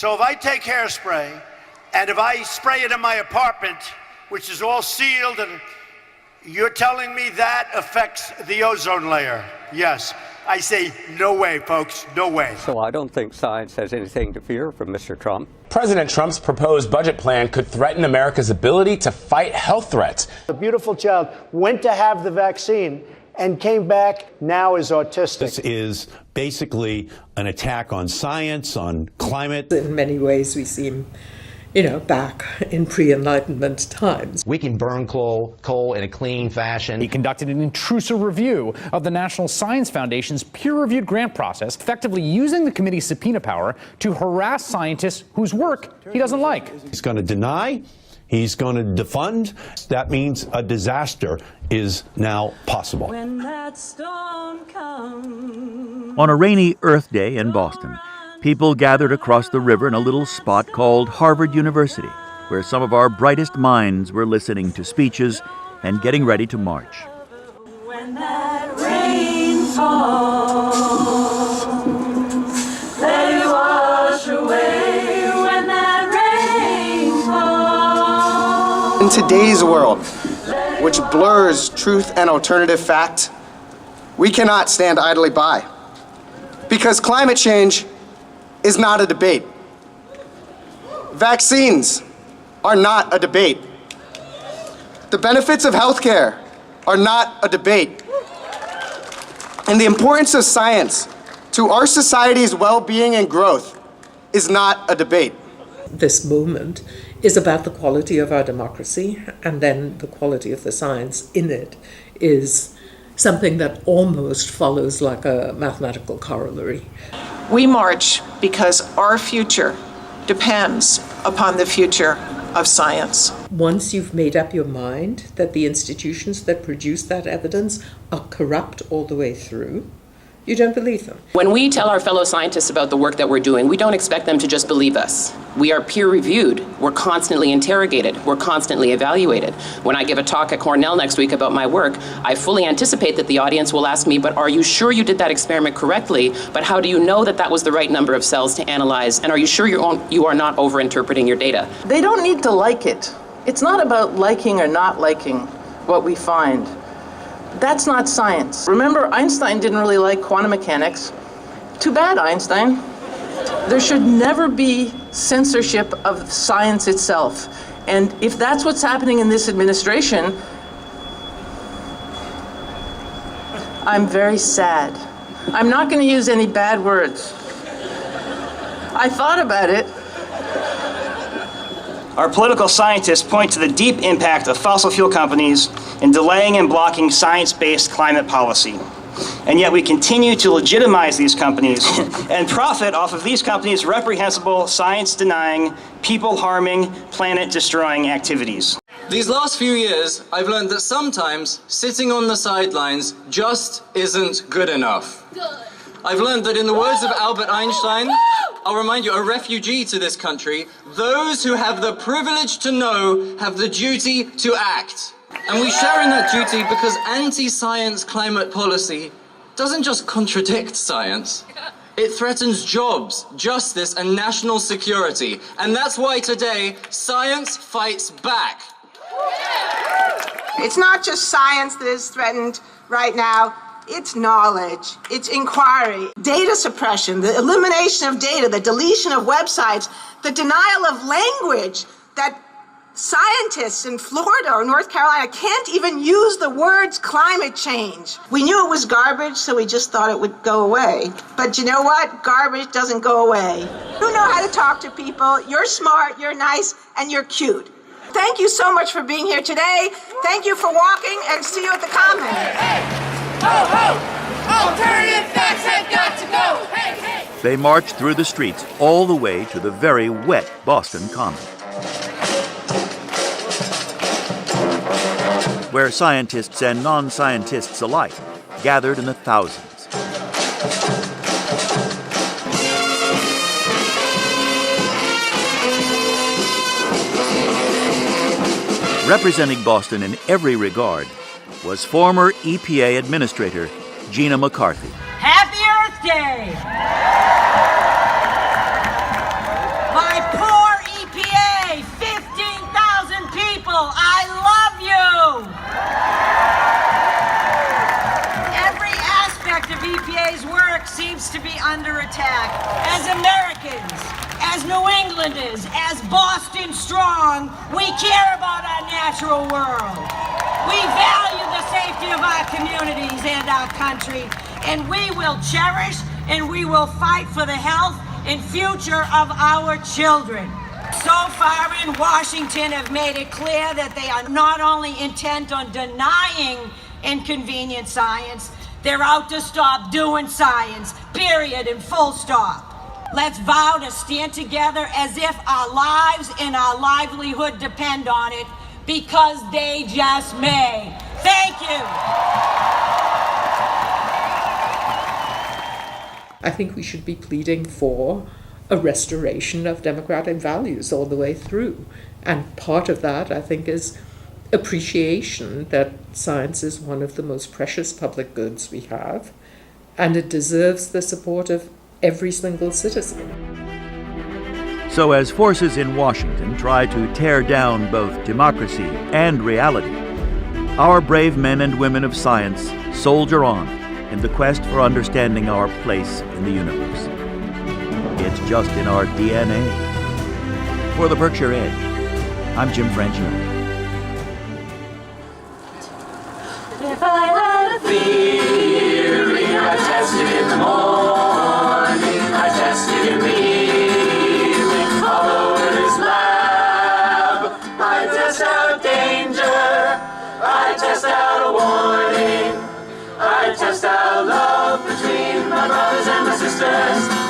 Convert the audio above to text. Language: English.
So if I take hairspray and if I spray it in my apartment, which is all sealed, and you're telling me that affects the ozone layer? Yes. I say, no way, folks, no way. So I don't think science has anything to fear from Mr. Trump. President Trump's proposed budget plan could threaten America's ability to fight health threats. A beautiful child went to have the vaccine and came back, now is autistic. This is basically an attack on science, on climate. In many ways, we seem, back in pre-Enlightenment times. We can burn coal in a clean fashion. He conducted an intrusive review of the National Science Foundation's peer-reviewed grant process, effectively using the committee's subpoena power to harass scientists whose work he doesn't like. He's going to deny. He's going to defund. That means a disaster is now possible. When that storm comes. On a rainy Earth Day in Boston, people gathered across the river in a little spot called Harvard University, where some of our brightest minds were listening to speeches and getting ready to march. When that rain falls, let it wash away. When that rain falls. In today's world, which blurs truth and alternative fact, we cannot stand idly by. Because climate change is not a debate. Vaccines are not a debate. The benefits of healthcare are not a debate. And the importance of science to our society's well-being and growth is not a debate. This movement is about the quality of our democracy, and then the quality of the science in it is something that almost follows like a mathematical corollary. We march because our future depends upon the future of science. Once you've made up your mind that the institutions that produce that evidence are corrupt all the way through, you don't believe them. When we tell our fellow scientists about the work that we're doing, we don't expect them to just believe us. We are peer-reviewed. We're constantly interrogated. We're constantly evaluated. When I give a talk at Cornell next week about my work, I fully anticipate that the audience will ask me, but are you sure you did that experiment correctly? But how do you know that that was the right number of cells to analyze? And are you sure you are not over-interpreting your data? They don't need to like it. It's not about liking or not liking what we find. That's not science. Remember, Einstein didn't really like quantum mechanics. Too bad, Einstein. There should never be censorship of science itself. And if that's what's happening in this administration, I'm very sad. I'm not going to use any bad words. I thought about it. Our political scientists point to the deep impact of fossil fuel companies in delaying and blocking science-based climate policy. And yet we continue to legitimize these companies and profit off of these companies' reprehensible, science-denying, people-harming, planet-destroying activities. These last few years, I've learned that sometimes sitting on the sidelines just isn't good enough. I've learned that in the words of Albert Einstein, I'll remind you, a refugee to this country, those who have the privilege to know have the duty to act. And we share in that duty because anti-science climate policy doesn't just contradict science. It threatens jobs, justice, and national security. And that's why today, science fights back. It's not just science that is threatened right now. It's knowledge, it's inquiry, data suppression, the elimination of data, the deletion of websites, the denial of language, that scientists in Florida or North Carolina can't even use the words climate change. We knew it was garbage, so we just thought it would go away. But you know what? Garbage doesn't go away. You know how to talk to people. You're smart, you're nice, and you're cute. Thank you so much for being here today. Thank you for walking, and see you at the Common. Hey! Ho, ho! Alternative facts have got to go! Hey, hey! They marched through the streets all the way to the very wet Boston Common, where scientists and non-scientists alike gathered in the thousands. Representing Boston in every regard was former EPA Administrator Gina McCarthy. Happy Earth Day! My poor EPA, 15,000 people, I love you! Every aspect of EPA's work seems to be under attack. As Americans, as New Englanders, as Boston Strong, we care about our natural world. We value the safety of our communities and our country, and we will cherish and we will fight for the health and future of our children. So far in Washington have made it clear that they are not only intent on denying inconvenient science, they're out to stop doing science, period and full stop. Let's vow to stand together as if our lives and our livelihood depend on it, because they just may. Thank you. I think we should be pleading for a restoration of democratic values all the way through. And part of that, I think, is appreciation that science is one of the most precious public goods we have, and it deserves the support of every single citizen. So as forces in Washington try to tear down both democracy and reality, our brave men and women of science soldier on in the quest for understanding our place in the universe. It's just in our DNA. For the Berkshire Edge, I'm Jim Frangione. If I had a theory, I test it in the morning, I test it in the evening, all over this lab. I test out danger, I test out a warning, I test out love between my brothers and my sisters.